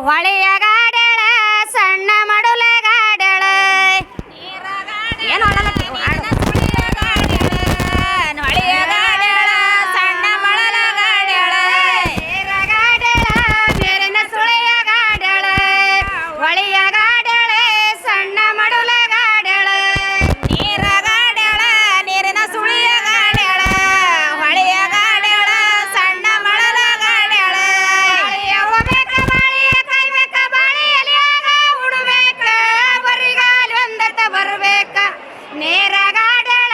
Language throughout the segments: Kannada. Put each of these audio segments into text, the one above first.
ಹೊಳೆಯಗಾಡಳ ಸಣ್ಣ ಮಡುಲಗಾಡಳ ಏನು ಹೊಳೆಯಗಾಡಳ ಸಣ್ಣ ಮಳಲಗಾಡಳ ನೀರಗಾಡಳ ನೀರಿನ ಸುಳಿಯಗಾಡಳ ಹೊಳೆಯಗಾಡಳ ಸಣ್ಣ ಮಡುಲಗಾಡಳ ನೀರಗಾಡಳ ನೀರಿನ ಸುಳಿಯಗಾಡಳ ಹೊಳೆಯಗಾಡಳ ಸಣ್ಣ ಮಳಲಗಾಡಳ ಹೊಳೆಯವ್ವಬೇಕ ಬಾಳಿಯ ಕೈಬೇಕ ಬಾಳಿಯಲಿಯಾಗ ಉಡಬೇಕ ಬರಿಗಾಲ ಒಂದತ್ತ ಬರಬೇಕ ನೀರಗಾಡಳ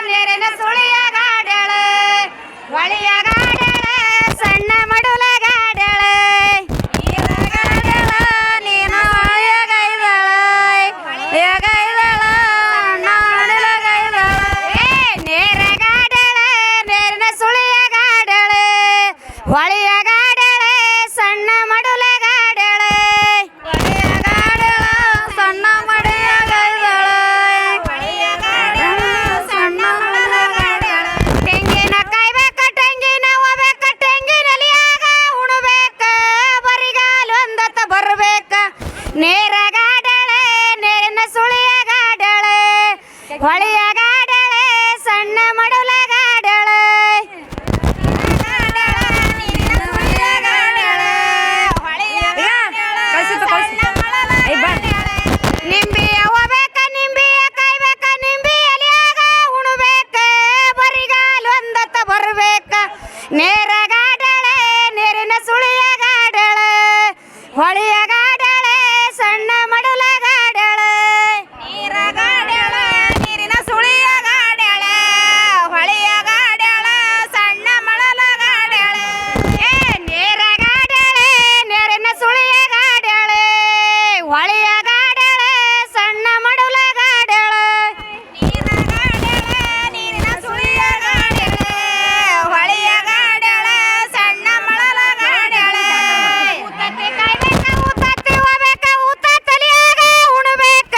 ನೀರಿನ ಸುಳಿಯಗಾಡಳ ಹೊಳೆಯಗಾಡಳ ಸಣ್ಣ ಮಡುಲಗಾಡಳ ನೀರಗಾಡಳ ನೀನು ಹೊಳೆಯಗೈದಳ ಹೊಳೆಯಗೈದಳ ಸಣ್ಣ ಮಡುಲಗೈದಳ ನೀರಗಾಡಳ ನೀರಿನ ಸುಳಿಯಗಾಡಳ ಹೊಳೆಯಗಾಡಳ ಸಣ್ಣ ಮಡುಲಗಾಡಳ ಹೊಳೆಯಗಾಡಳ ಸಣ್ಣ ಮಡುಲಗೈದಳ ಹೊಳೆಯಗಾಡಳ ಸಣ್ಣ ಮಡುಲಗಾಡಳ ತೆಂಗಿನ ಕಾಯ್ಬೇಕ ತೆಂಗಿನ ಹೋಗ್ಬೇಕ ತೆಂಗಿನಲಿಯಾಗ ಉಣಬೇಕ ಬರಿಗಾಲ ಒಂದತ್ತ ಬರಬೇಕ ನೀರಗಾಡಳ ನೀರಿನ ಸುಳಿಯಗಾಡಳ ಹೊಳೆಯಗಾಡಳ ಸಣ್ಣ ಮಡುಲಗಾಡಳ ನೀರಿನ ಸುಳಿಯಗಾಡಳ ಹೊಳೆಯಗಾಡಳ ಸಣ್ಣ ಮಡುಲಗಾಡಳ ನಿಂಬಿಯ ಹೋಗ್ಬೇಕ ನಿಂಬಿಯ ಕಾಯ್ಬೇಕ ನಿಂಬಿಯಲಿಯಾಗ ಉಣಬೇಕ ಬರಿಗಾಲ ಒಂದತ್ತ ಬರಬೇಕ ನೀರಗಾಡಳ ನೀರಿನ ಸುಳಿಯಗಾಡಳ ಹೊಳೆಯಗಾಡಳ ಸಣ್ಣ ಮಡುಲಗಾಡಳ ನೀರಗಾಡಳ ನೀರಿನ ಸುಳಿಯಗಾಡಳ ಹೊಳೆಯಗಾಡಳ ಸಣ್ಣ ಮಳಲಗಾಡಳ ನೀರಗಾಡಳ ನೀರಿನ ಸುಳಿಯಗಾಡಳ ಹೊಳೆಯಗಾಡಳ ಸಣ್ಣ ಮಡುಲಗಾಡಳ ನೀರಗಾಡಳ ನೀರಿನ ಸುಳಿಯಗಾಡಳ ಹೊಳೆಯಗಾಡಳ ಸಣ್ಣ ಮಳಲಗಾಡಳ ಉತ್ತತ್ತಿ ಕಾಯ್ಬೇಕ ಉತ್ತತ್ತಿ ಹೋಗ್ಬೇಕ ಉತ್ತತ್ತಲಿಯಾಗ ಉಣಬೇಕ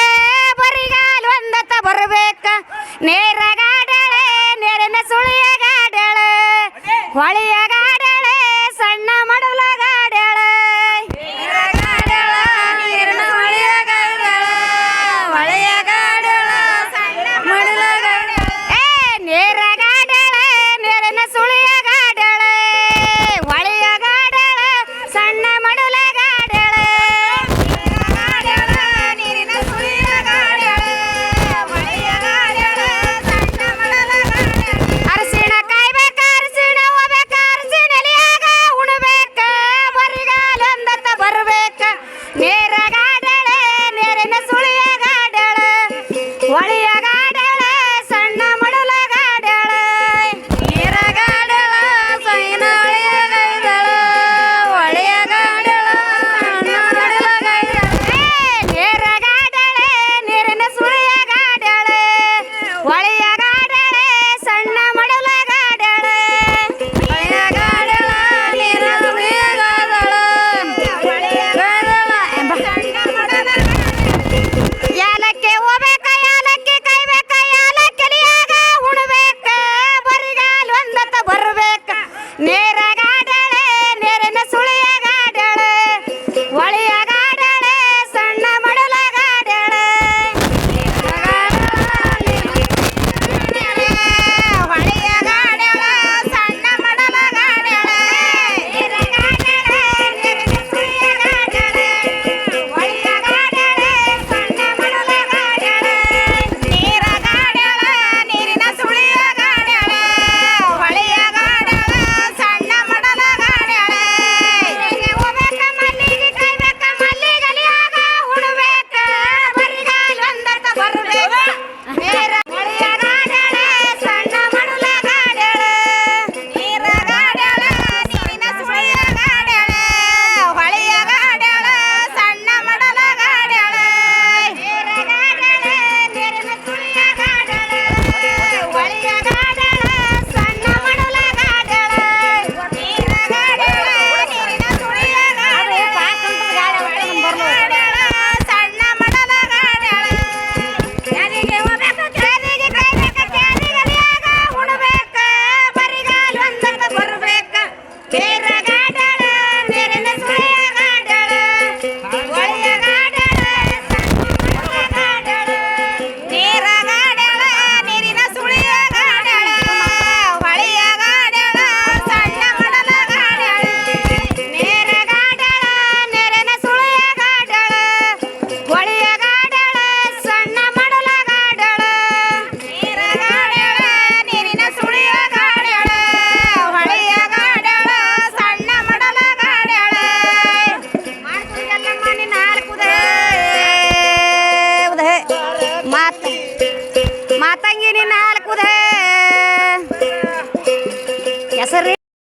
ಬರಿಗಾಲ ಒಂದತ್ತ ಬರಬೇಕ ನೀರಗಾಡಳ ನೀರಿನ ಸುಳಿಯಗಾಡಳ ಹೊಳೆಯಗಾಡಳ ಸಣ್ಣ ಮಡುಲಗಾಡಳ ನೀರಗಾಡಳ ನೀರಿನ ಸುಳಿಯಗಾಡಳ ಹೊಳೆಯಗಾಡಳ ಸಣ್ಣ ಮಡುಲಗಾಡಳ ನೀರಗಾಡಳ ನೀರಿನ ಸುಳಿಯಗಾಡಳ ಹೊಳೆಯಗಾಡಳ ಸಣ್ಣ ಮಡುಲಗಾಡಳ ನೀರಗಾಡಳ ನೀರಿನ ಸುಳಿಯಗಾಡಳ ಹೊಳೆಯಗಾಡಳ ಸಣ್ಣ ಮಡುಲಗಾಡಳ ಅರಸಿಣ ಕಾಯ್ಬೇಕ ಅರಸಿಣ ಹೋಗ್ಬೇಕ ಅರಸಿಣಲಿಯಾಗ ಉಣಬೇಕ ಬರಿಗಾಲ ಒಂದತ್ತ ಬರಬೇಕ ನೀರಗಾಡಳ ನೀರಿನ ಸುಳಿಯಗಾಡಳ ಹೊಳೆಯ